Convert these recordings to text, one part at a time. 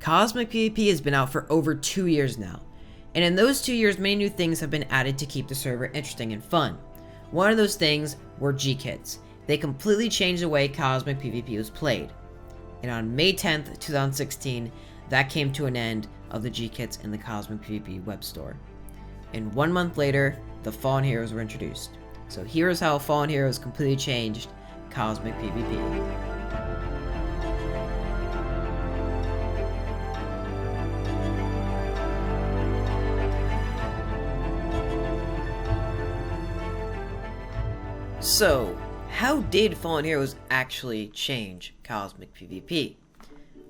CosmicPvP has been out for over 2 years now, and in those 2 years many new things have been added to keep the server interesting and fun. One of those things were G-Kits. They completely changed the way CosmicPvP was played. And on May 10th, 2016, that came to an end of the G-Kits in the CosmicPvP web store. And 1 month later, the Fallen Heroes were introduced. So here's how Fallen Heroes completely changed CosmicPvP. So, how did Fallen Heroes actually change CosmicPvP?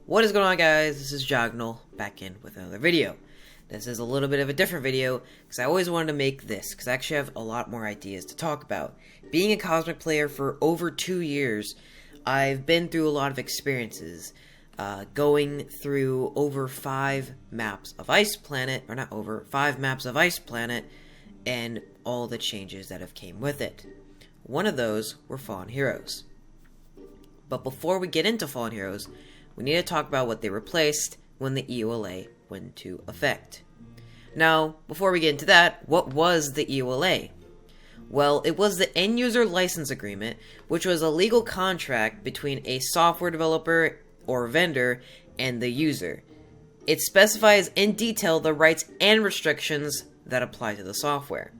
What is going on, guys? This is Jagnole, back in with another video. This is a little bit of a different video, because I always wanted to make this, because I actually have a lot more ideas to talk about. Being a Cosmic player for over 2 years, I've been through a lot of experiences, going through over 5 maps of Ice Planet, or not over, 5 maps of Ice Planet, and all the changes that have came with it. One of those were Fallen Heroes. But before we get into Fallen Heroes, we need to talk about what they replaced when the EULA went into effect. Now, before we get into that, what was the EULA? Well, it was the End User License Agreement, which was a legal contract between a software developer or vendor and the user. It specifies in detail the rights and restrictions that apply to the software.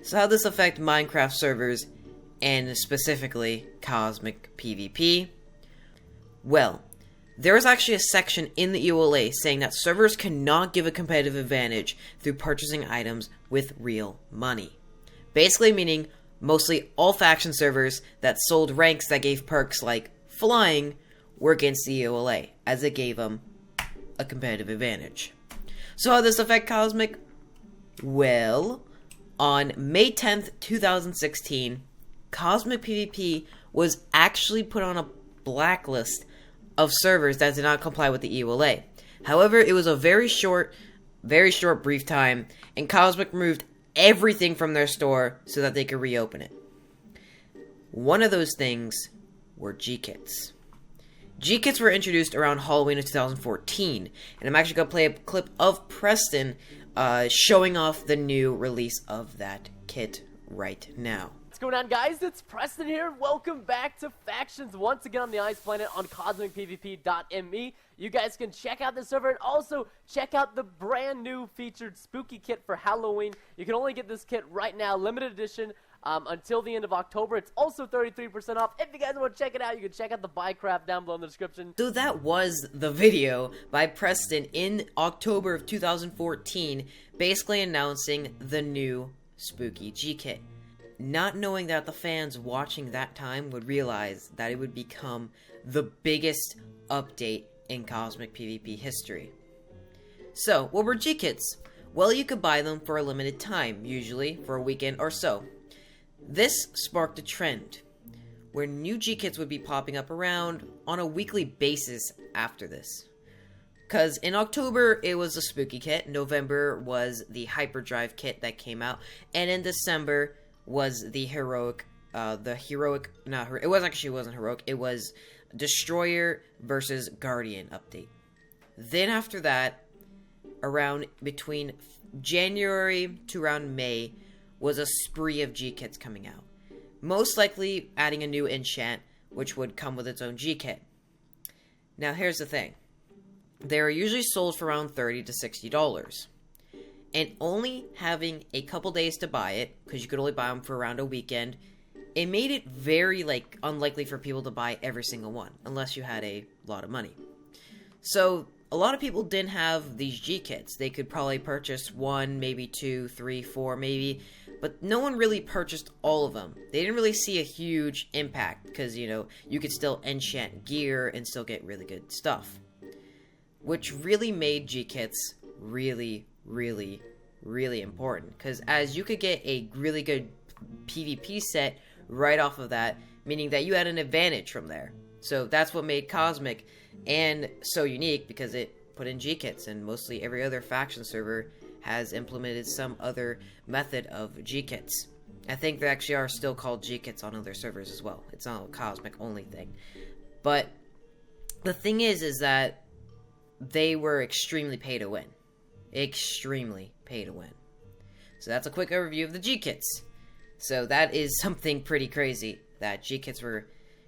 So how does this affect Minecraft servers, and specifically CosmicPvP? Well, there is actually a section in the EULA saying that servers cannot give a competitive advantage through purchasing items with real money. Basically meaning mostly all faction servers that sold ranks that gave perks like flying were against the EULA, as it gave them a competitive advantage. So how does this affect Cosmic? Well, on May 10th, 2016, CosmicPvP was actually put on a blacklist of servers that did not comply with the EULA. However, it was a very short brief time, and Cosmic removed everything from their store so that they could reopen it. One of those things were G-Kits. G-Kits were introduced around Halloween of 2014, and I'm actually going to play a clip of Preston showing off the new release of that kit right now. What's going on, guys? It's Preston here. Welcome back to Factions once again on the Ice Planet on CosmicPvP.me. You guys can check out the server and also check out the brand new featured spooky kit for Halloween. You can only get this kit right now, limited edition, until the end of October. It's also 33% off. If you guys want to check it out, you can check out the buy crap down below in the description. So that was the video by Preston in October of 2014, basically announcing the new spooky G-Kit. Not knowing that the fans watching that time would realize that it would become the biggest update in CosmicPvP history. So, what were G-Kits? Well, you could buy them for a limited time, usually for a weekend or so. This sparked a trend, where new G-Kits would be popping up around on a weekly basis after this. Because in October, it was a spooky kit, November was the hyperdrive kit that came out, and in December was the heroic, it wasn't heroic, it was Destroyer versus Guardian update. Then after that, around between January to around May, was a spree of G-Kits coming out. Most likely adding a new enchant, which would come with its own G-Kit. Now here's the thing. They are usually sold for around $30 to $60. And only having a couple days to buy it, because you could only buy them for around a weekend, it made it very, unlikely for people to buy every single one, unless you had a lot of money. So, a lot of people didn't have these G-Kits. They could probably purchase 1, maybe 2, 3, 4, maybe, but no one really purchased all of them. They didn't really see a huge impact, because, you could still enchant gear and still get really good stuff. Which really made G-Kits really important, because as you could get a really good PvP set right off of that, meaning that you had an advantage from there. So that's what made Cosmic and so unique, because it put in G-Kits, and mostly every other faction server has implemented some other method of G-Kits. I think they actually are still called G-Kits on other servers as well. It's not a Cosmic only thing. But the thing is that they were extremely pay to win. Extremely pay to win. So that's a quick overview of the G-Kits. So that is something pretty crazy, that G-Kits were,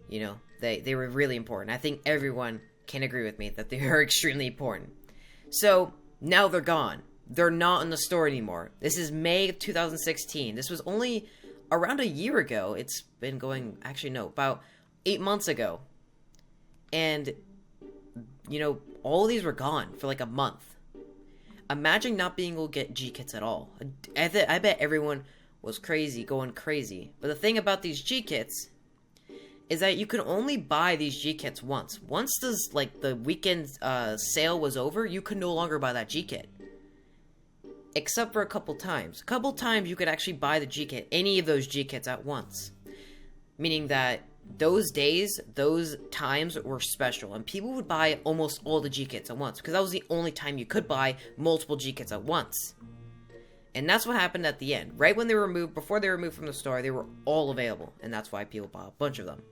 you know, they were really important. I think everyone can agree with me that they are extremely important. So, now they're gone. They're not in the store anymore. This is May of 2016. This was only around a year ago. It's been going, actually no, about 8 months ago. And, you know, all of these were gone for like a month. Imagine not being able to get G-Kits at all. I bet everyone was going crazy. But the thing about these G-Kits is that you can only buy these G-Kits once. Once the weekend sale was over, you could no longer buy that G-Kit. Except for a couple times. A couple times you could actually buy the G-Kit, any of those G-Kits at once. Meaning that those days, those times were special. And people would buy almost all the G-Kits at once. Because that was the only time you could buy multiple G-Kits at once. And that's what happened at the end. Right when they were removed, before they were removed from the store, they were all available. And that's why people bought a bunch of them.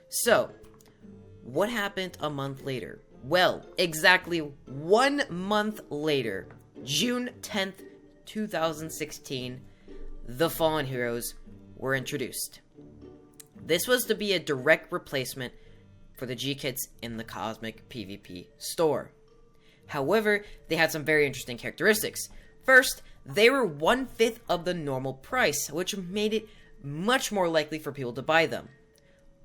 So, what happened a month later? Well, exactly 1 month later, June 10th, 2016, the Fallen Heroes were introduced. This was to be a direct replacement for the G-Kits in the CosmicPvP store. However, they had some very interesting characteristics. First, they were 1/5 of the normal price, which made it much more likely for people to buy them.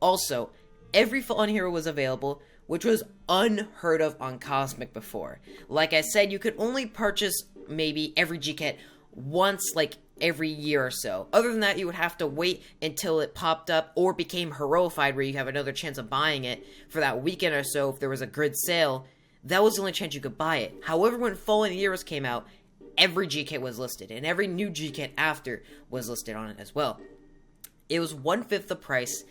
Also, every Fallen Hero was available, which was unheard of on Cosmic before. Like I said, you could only purchase maybe every G-Kit once, like, every year or so. Other than that, you would have to wait until it popped up or became heroified, where you have another chance of buying it for that weekend or so if there was a grid sale. That was the only chance you could buy it. However, when Fallen Heroes came out, every G-Kit was listed, and every new G-Kit after was listed on it as well. It was 1/5 the price,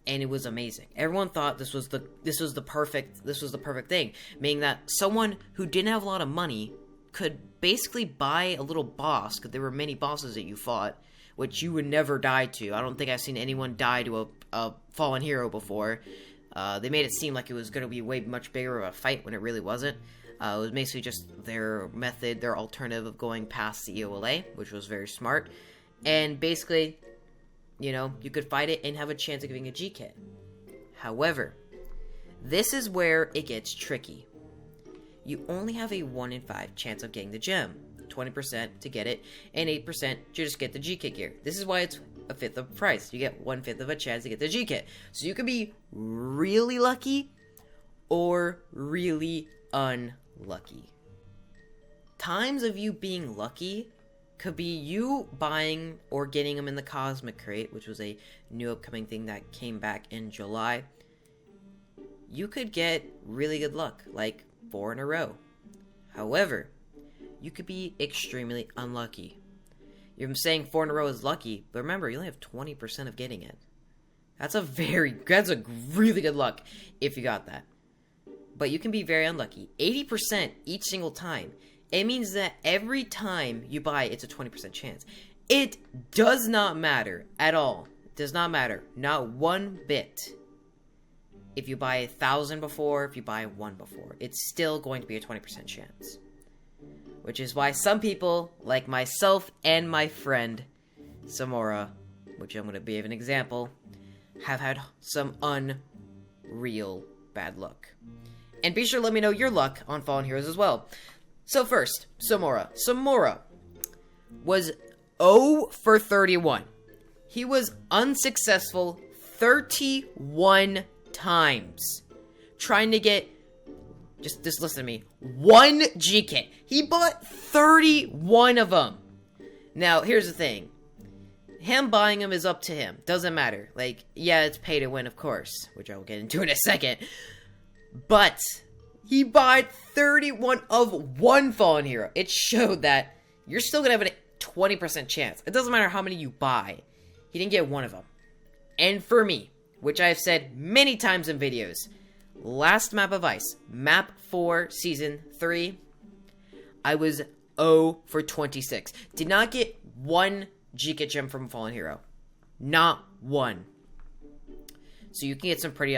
and it was amazing. Everyone thought this was the perfect thing, meaning that someone who didn't have a lot of money could basically buy a little boss, because there were many bosses that you fought, which you would never die to. I don't think I've seen anyone die to a Fallen Hero before. They made it seem like it was going to be way much bigger of a fight when it really wasn't. It was basically just their method, their alternative of going past the EOLA, which was very smart. And basically, you know, you could fight it and have a chance of getting a G-Kit. However, this is where it gets tricky. You only have a 1 in 5 chance of getting the gem. 20% to get it, and 8% to just get the G-Kit gear. This is why it's 1/5 of the price. You get 1/5 of a chance to get the G-Kit. So you could be really lucky or really unlucky. Times of you being lucky could be you buying or getting them in the Cosmic Crate, which was a new upcoming thing that came back in July. You could get really good luck, like 4 in a row. However, you could be extremely unlucky. You're saying 4 in a row is lucky, but remember, you only have 20% of getting it. That's a really good luck if you got that. But you can be very unlucky. 80% each single time. It means that every time you buy, it's a 20% chance. It does not matter at all. It does not matter. Not one bit. If you buy 1,000 before, if you buy 1 before, it's still going to be a 20% chance. Which is why some people, like myself and my friend, Samora, which I'm going to be an example, have had some unreal bad luck. And be sure to let me know your luck on Fallen Heroes as well. So first, Samora. Samora was 0 for 31. He was unsuccessful 31 times trying to get, just listen to me, 1 G-Kit. He bought 31 of them. Now, here's the thing. Him buying them is up to him. Doesn't matter. Like, yeah, it's pay to win, of course, which I will get into in a second. But he bought 31 of 1 Fallen Hero. It showed that you're still going to have a 20% chance. It doesn't matter how many you buy. He didn't get 1 of them. And for me, which I have said many times in videos, last map of Ice, map 4, season 3, I was 0 for 26. Did not get 1 G-Kit gem from Fallen Hero. Not 1. So you can get some pretty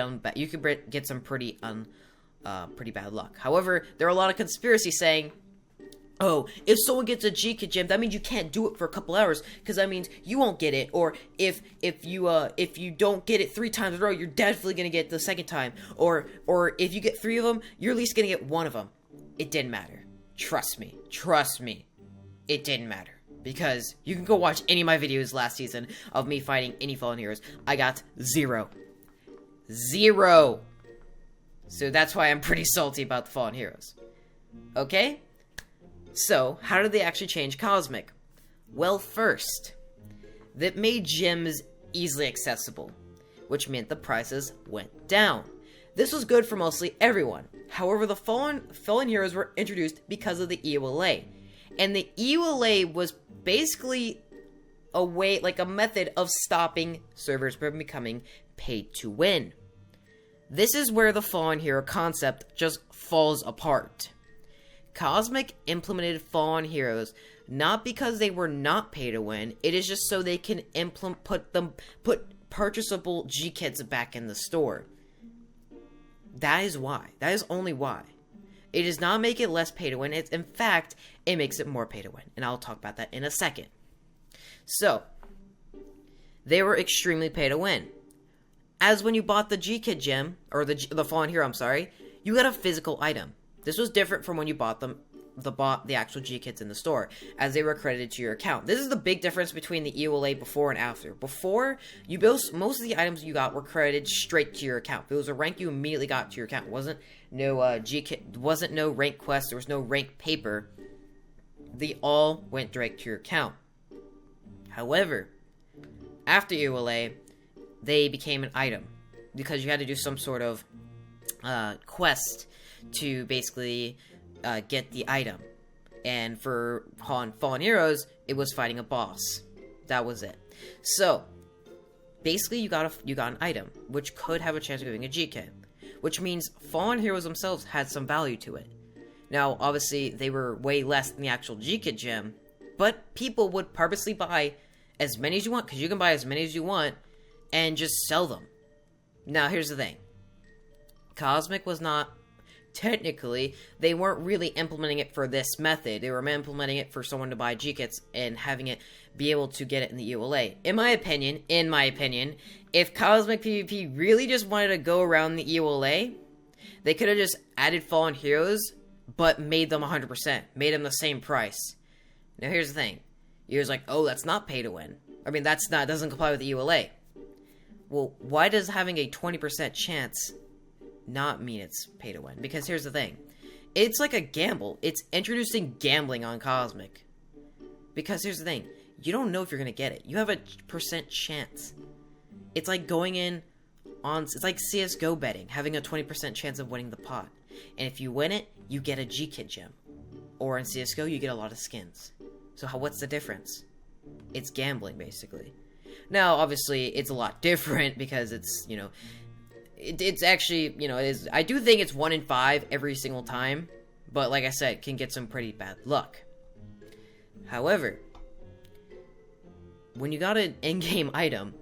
pretty bad luck. However, there are a lot of conspiracies saying, oh, if someone gets a G-Kit gem, that means you can't do it for a couple hours, because that means you won't get it. Or if you don't get it 3 times in a row, you're definitely gonna get it the second time. Or if you get 3 of them, you're at least gonna get 1 of them. It didn't matter. Trust me. It didn't matter. Because you can go watch any of my videos last season of me fighting any fallen heroes. I got 0. 0. So that's why I'm pretty salty about the fallen heroes. Okay? So, how did they actually change Cosmic? Well, first, that made gems easily accessible, which meant the prices went down. This was good for mostly everyone. However, the fallen heroes were introduced because of the EULA. And the EULA was basically a way, like a method of stopping servers from becoming paid to win. This is where the fallen hero concept just falls apart. Cosmic implemented fallen heroes not because they were not pay to win, it is just so they can put purchasable G-Kits back in the store. That is why. That is only why. It does not make it less pay to win. In fact, it makes it more pay to win. And I'll talk about that in a second. So, they were extremely pay to win. As when you bought the G-Kit gem, or the fallen hero, I'm sorry, you got a physical item. This was different from when you bought the actual G-Kits in the store, as they were credited to your account. This is the big difference between the EULA before and after. Before, most of the items you got were credited straight to your account. If it was a rank, you immediately got to your account. It wasn't no G-Kit, wasn't no rank quest, there was no rank paper. They all went direct to your account. However, after EULA, they became an item, because you had to do some sort of quest to basically get the item. And for Fallen Heroes, it was fighting a boss. That was it. So, basically you got an item, which could have a chance of giving a G-Kit. Which means Fallen Heroes themselves had some value to it. Now, obviously, they were way less than the actual G-Kit gem, but people would purposely buy as many as you want, because you can buy as many as you want, and just sell them. Now, here's the thing. Cosmic was not... Technically, they weren't really implementing it for this method. They were implementing it for someone to buy G-Kits and having it be able to get it in the EULA. In my opinion, if CosmicPvP really just wanted to go around the EULA, they could have just added Fallen Heroes, but made them 100%. Made them the same price. Now, here's the thing. You're like, oh, that's not pay to win. I mean, doesn't comply with the EULA. Well, why does having a 20% chance not mean it's pay to win? Because here's the thing. It's like a gamble. It's introducing gambling on Cosmic. Because here's the thing. You don't know if you're going to get it. You have a % chance. It's like going in on... It's like CSGO betting. Having a 20% chance of winning the pot. And if you win it, you get a G-Kit gem. Or in CSGO, you get a lot of skins. So what's the difference? It's gambling, basically. Now, obviously, it's a lot different because it's, you know... It's actually, you know, it is. I do think it's 1 in 5 every single time, but like I said, can get some pretty bad luck. However, when you got an in-game item,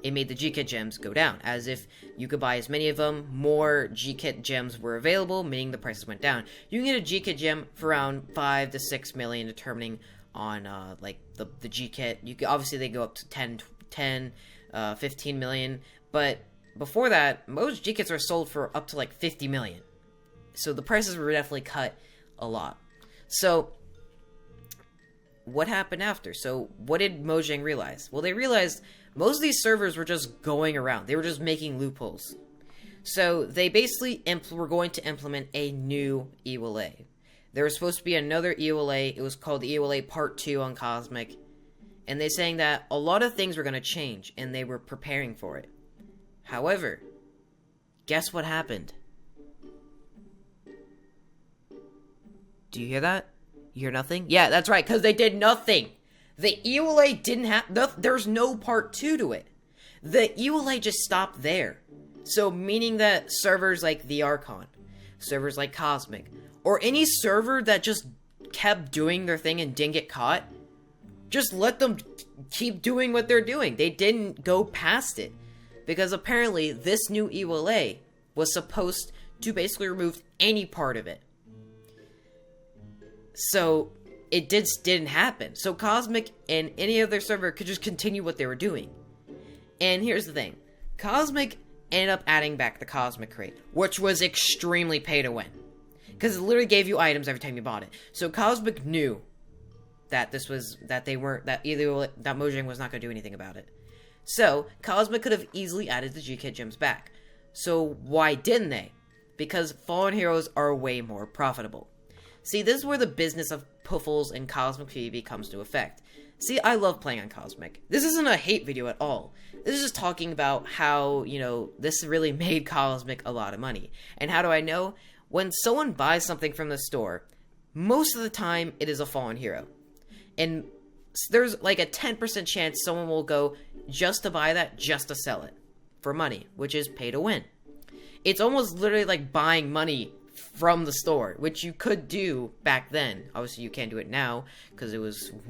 it made the G-Kit gems go down, as if you could buy as many of them, more G-Kit gems were available, meaning the prices went down. You can get a G-Kit gem for around 5 to 6 million, determining on, like, the G-Kit. Obviously, they go up to 15 million, but... Before that, most G-Kits are sold for up to like 50 million. So the prices were definitely cut a lot. So, what happened after? So, what did Mojang realize? Well, they realized most of these servers were just going around. They were just making loopholes. So, they basically were going to implement a new EULA. There was supposed to be another EULA. It was called the EULA Part 2 on Cosmic. And they're saying that a lot of things were going to change, and they were preparing for it. However, guess what happened? Do you hear that? You hear nothing? Yeah, that's right, because they did nothing. The EULA didn't have... There's no part 2 to it. The EULA just stopped there. So, meaning that servers like the Archon, servers like Cosmic, or any server that just kept doing their thing and didn't get caught, just let them keep doing what they're doing. They didn't go past it. Because apparently, this new EULA was supposed to basically remove any part of it. So it didn't happen. So Cosmic and any other server could just continue what they were doing. And here's the thing. Cosmic ended up adding back the Cosmic Crate, which was extremely pay to win. Because it literally gave you items every time you bought it. So Cosmic knew that Mojang was not going to do anything about it. So Cosmic could have easily added the G-Kit gems back. So why didn't they? Because Fallen Heroes are way more profitable. See, this is where the business of Puffles and Cosmic PvP comes to effect. See, I love playing on Cosmic. This isn't a hate video at all. This is just talking about how, this really made Cosmic a lot of money. And how do I know? When someone buys something from the store, most of the time it is a Fallen Hero. And there's like a 10% chance someone will go just to buy that, just to sell it. For money, which is pay to win. It's almost literally like buying money from the store, which you could do back then. Obviously, you can't do it now because it wasn't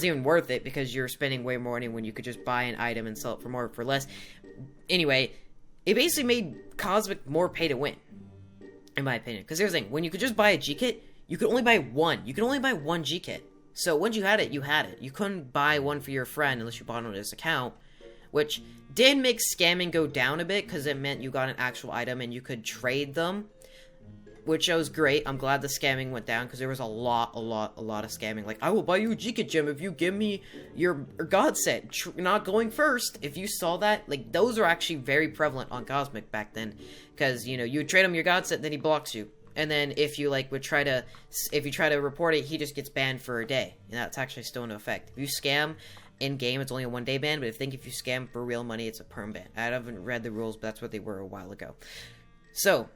even worth it because you're spending way more money when you could just buy an item and sell it for less. Anyway, it basically made Cosmic more pay to win, in my opinion. Because here's the thing: when you could just buy a G kit, you could only buy one. You could only buy one G kit. So once you had it, you had it. You couldn't buy one for your friend unless you bought it on his account, which did make scamming go down a bit because it meant you got an actual item and you could trade them, which was great. I'm glad the scamming went down because there was a lot of scamming. Like, I will buy you a G-Kit gem if you give me your God set. Not going first. If you saw that, like, those are actually very prevalent on Cosmic back then because, you would trade him your God set, then he blocks you. And then if you, if you try to report it, he just gets banned for a day. And that's actually still in effect. If you scam in-game, it's only a one-day ban, but if you scam for real money, it's a perm ban. I haven't read the rules, but that's what they were a while ago. So,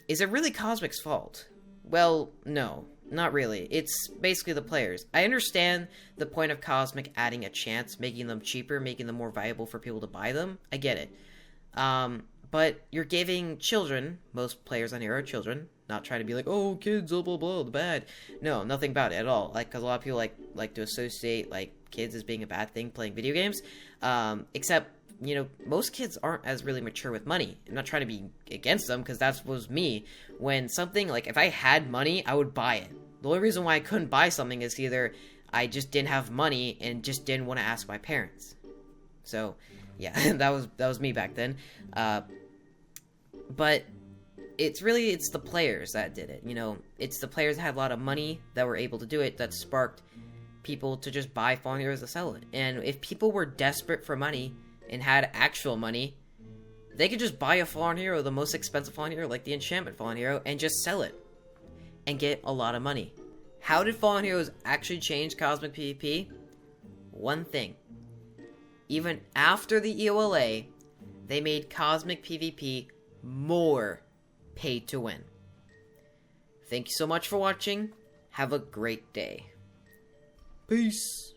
is it really Cosmic's fault? Well, no, not really. It's basically the players. I understand the point of Cosmic adding a chance, making them cheaper, making them more viable for people to buy them. I get it. But you're giving children, most players on here are children, not trying to be like, oh, kids, blah, blah, blah, the bad. No, nothing about it at all. Because a lot of people like to associate, kids as being a bad thing playing video games. Except, most kids aren't as really mature with money. I'm not trying to be against them, because that was me. When something, if I had money, I would buy it. The only reason why I couldn't buy something is either I just didn't have money and just didn't want to ask my parents. So, yeah, that was me back then. But it's the players that did it, it's the players that had a lot of money that were able to do it that sparked people to just buy Fallen Heroes to sell it. And if people were desperate for money and had actual money, they could just buy a Fallen Hero, the most expensive Fallen Hero, like the Enchantment Fallen Hero, and just sell it and get a lot of money. How did Fallen Heroes actually change Cosmic PvP? One thing. Even after the EOLA, they made Cosmic PvP more paid to win. Thank you so much for watching. Have a great day. Peace.